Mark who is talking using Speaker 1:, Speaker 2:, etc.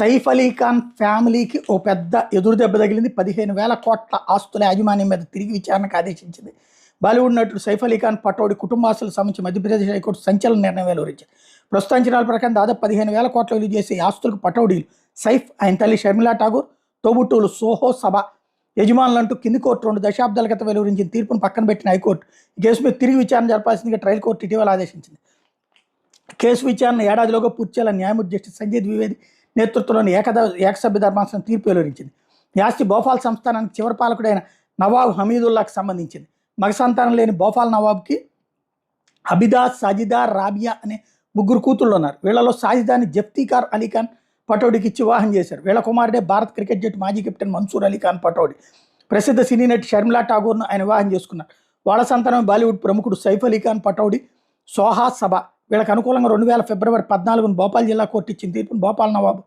Speaker 1: సైఫ్ అలీ ఖాన్ ఫ్యామిలీకి ఓ పెద్ద ఎదురు దెబ్బ తగిలింది. 15,000 కోట్ల ఆస్తుల యాజమాన్యం మీద తిరిగి విచారణకు ఆదేశించింది. బాలీవుడ్ నటుడు సైఫ్ అలీ ఖాన్ పటౌడి కుటుంబాస్తులకు సంబంధించి మధ్యప్రదేశ్ హైకోర్టు సంచలన నిర్ణయం వెలువరించింది. ప్రస్తుత అంచనాల ప్రకారం దాదాపు 15,000 కోట్ల విలువ చేసే ఆస్తులకు పటౌడీలు సైఫ్, ఆయన తల్లి షర్మిలా ఠాగూర్, తోబుట్టువులు సోహో సభ యజమానులంటూ కింది కోర్టు 2 దశాబ్దాల క్రితం వెలువరించిన తీర్పును పక్కన పెట్టిన హైకోర్టు ఈ కేసు మీద తిరిగి విచారణ జరపాల్సిందిగా ట్రయల్ కోర్టు ఇటీవల ఆదేశించింది. కేసు విచారణ ఏడాదిలోగా పూర్తి చేయాలని న్యాయమూర్తి జస్టిస్ సంజయ్ ద్వివేది నేతృత్వంలోని ఏకసభ్య ధర్మాసనం తీర్పు వెలువరించింది. ఈ ఆస్తి భోపాల్ సంస్థానానికి చివరి పాలకుడైన నవాబ్ హమీదుల్లాకు సంబంధించింది. మగ సంతానం లేని భోపాల్ నవాబ్కి అబిదా, సాజిదా, రాబియా అనే 3 కూతుళ్ళు ఉన్నారు. వీళ్లలో సాజిదాని జఫ్తీకార్ అలీ ఖాన్ పటౌడికి ఇచ్చి వివాహం చేశారు. వీళ్ళ కుమారుడే భారత్ క్రికెట్ జట్టు మాజీ కెప్టెన్ మన్సూర్ అలీ ఖాన్ పటౌడి. ప్రసిద్ధ సినీ నటి షర్మిలా ఠాగూర్ను ఆయన వివాహం చేసుకున్నారు. వాళ్ళ సంతానం బాలీవుడ్ ప్రముఖుడు సైఫ్ అలీ ఖాన్ పటౌడి, సోహా సభ. వీళ్ళకి అనుకూలంగా 2000 ఫిబ్రవరి 14 భోపాల్ జిల్లా కోర్టు ఇచ్చిన తీర్పును భోపాల్ నవాబు